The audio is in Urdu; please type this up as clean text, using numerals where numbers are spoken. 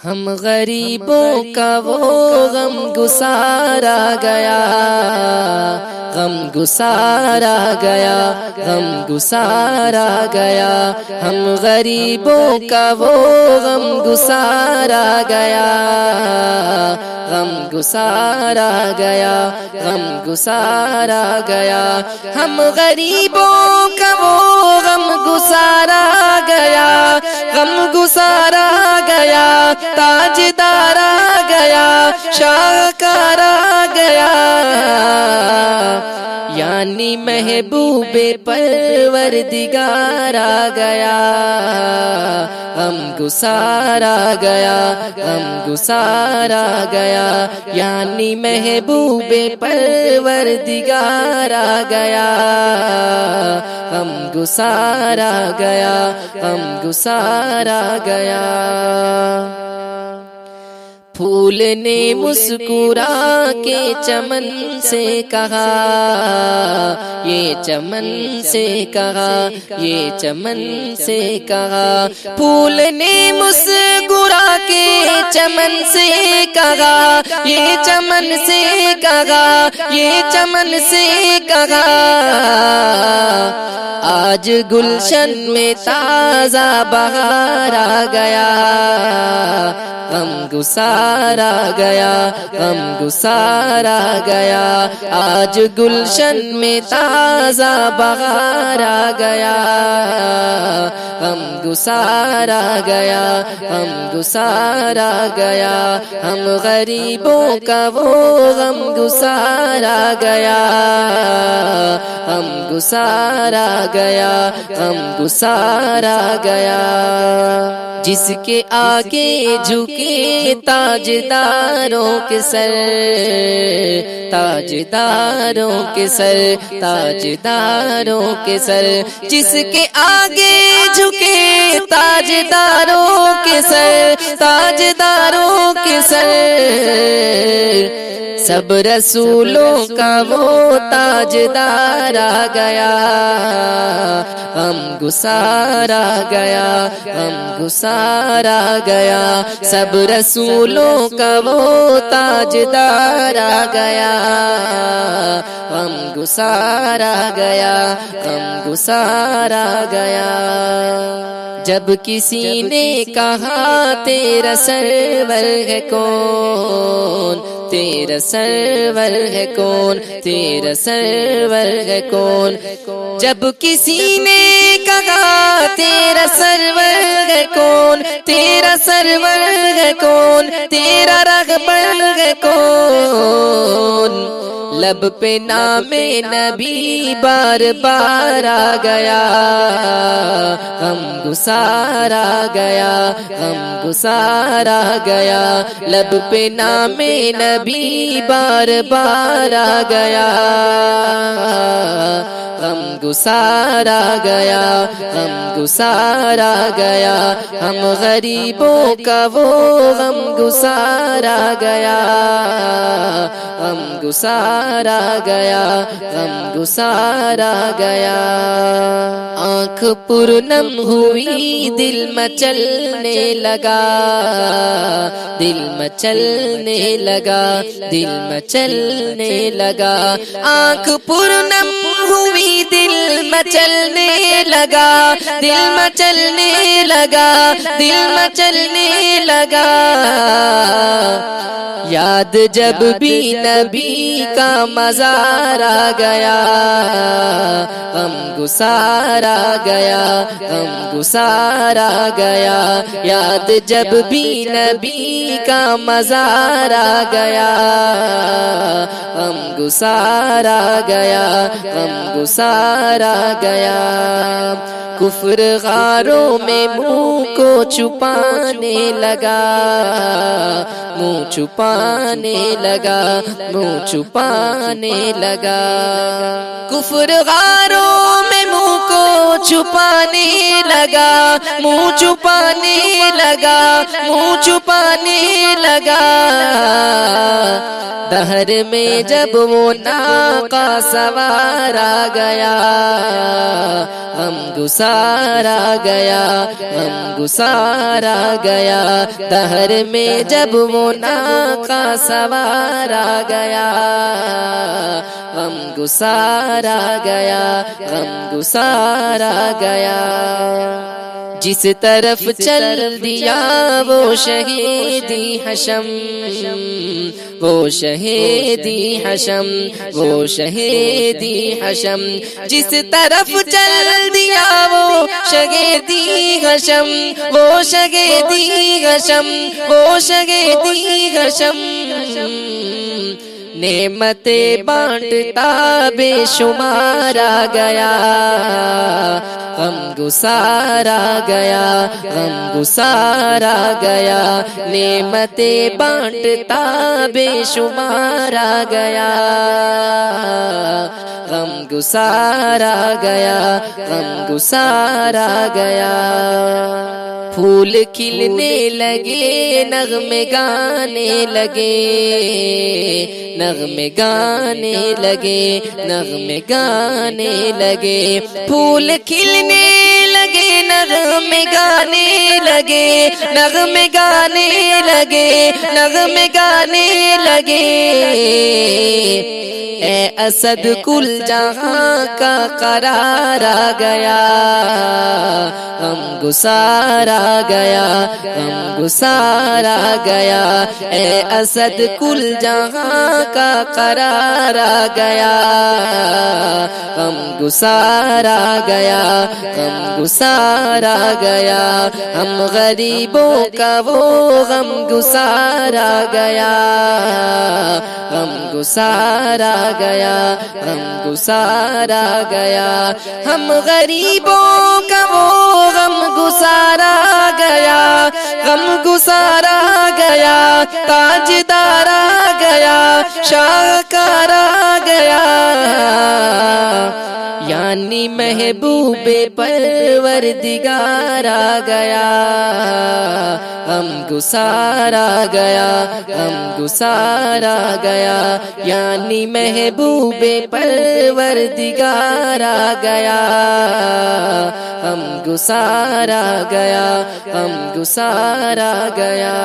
ہم غریبوں کا وہ غم گسارا گیا، غم گسارا گیا، غم گسارا گیا، ہم غریبوں کا وہ غم گسارا گیا، غم گسارا گیا، غم گسارا گیا، ہم غریبوں کا وہ غم گسارا گیا، غم گسارا گیا، تاجدار آ گیا، شاہکار آ گیا، یعنی محبوب پروردگار آ گیا، غم گسارا گیا، غم گسارا گیا، یعنی محبوب پروردگار آ گیا، غم گسارا گیا، غم گسارا گیا۔ پھول نے مسکرا کے چمن سے کہا، یہ چمن سے کہا، یہ چمن سے کہا، پھول نے مسکرا کے چمن سے کہا، یہ چمن سے کہا، یہ چمن سے کہا، آج گلشن میں تازہ بہار آ گیا، غم گسارا گیا، غم گسارا گیا، آج گلشن میں تازہ بہار آ گیا، غم گسارا گیا، غم گسارا گیا، ہم غریبوں کا وہ غم گسارا گیا، غم گسارا گیا، غم گسارا گیا، جس کے آگے جھکے تاجداروں کے سر، تاجداروں کے سر، تاجداروں کے سر، جس کے آگے جھکے تاجداروں کے سر، تاجداروں کے سر، سب رسولوں کا وہ تاجدار آ گیا، غم گسارا گیا، غم گسارا گیا، سب رسولوں کا وہ تاجدار آ گیا، غم گسارا گیا، غم گسارا گیا، جب کسی نے کہا تیرا سرور ہے کون، تیرا سرور ہے کون، تیرا سرور ہے کون، جب کسی نے کہا تیرا سرور ہے کون، تیرا سرور ہے کون، تیرا رہبر ہے کون، لب پہ نام نبی بار بار آ گیا، غم گسارا گیا، غم گسارا گیا، لب پہ نام نبی بار بار آ گیا، غم گسارا گیا، غم گسارا گیا، ہم غریبوں کا وہ غم گسارا گیا، غم گسارا گیا، غم گسارا گیا، آنکھ پرنم ہوئی دل مچلنے لگا، دل مچلنے لگا، دل مچلنے لگا، آنکھ پرنم ہوئی دل مچلنے لگا، دل مچلنے لگا، دل مچلنے لگا، یاد جب بھی نبی کا مزار آ گیا، غم گسارا گیا، غم گسارا گیا، یاد جب بھی نبی کا مزار آ گیا، غم گسارا گیا، غم گسارا گیا، کفر غاروں میں منہ کو چھپانے لگا، منہ چھپانے لگا، منہ چھپانے لگا، کفر غاروں میں منہ کو چھپانے لگا، منہ چھپانے لگا، منہ چھپانے لگا۔ دہر میں جب وہ ناقہ سوار آ گیا، غم گسار آ گیا، غم گسار آ گیا۔ دہر میں جب وہ ناقہ سوار آ گیا، غم گسار آ گیا، غم گسار آ گیا۔ جس طرف چل دیا وہ شہیدی حشم، وہ شہیدی حشم، وہ شہیدی حشم۔ جس طرف چل دیا وہ شہیدی حشم، وہ شہیدی حشم، وہ شہیدی حشم۔ نعمتیں بانٹتا بے شمار آ گیا، غم گسار آ گیا، غم گسار آ گیا۔ نعمتیں بانٹتا بے شمار آ گیا، غم گسار آ گیا، غم گسار آ گیا۔ پھول کھلنے لگے، نغمے گانے لگے، نغمے گانے لگے، نغمے گانے لگے۔ پھول کھلنے لگے، نغمے گانے لگے، نغمے گانے لگے، نغمے گانے لگے۔ اے اسد کل جہاں کا قرار آ گیا، غم گسار آ گیا، غم گسار آ گیا۔ اے اسد کل جہاں کا قرار آ گیا، غم گسار آ گیا، غم گسار آ گیا۔ ہم غریبوں کا وہ غم گسار آ گیا، غم گسار آ گیا، غم گسار آ گیا۔ ہم غریبوں کا وہ غم گسار آ گیا، غم گسار آ گیا۔ تاجدار آ گیا، شاہکار آ گیا، یعنی محبوب پروردگار آ گیا، غم گسار آ گیا، غم گسار آ گیا۔ یعنی محبوب پروردگار آ گیا، غم گسار آ گیا، غم گسار آ گیا۔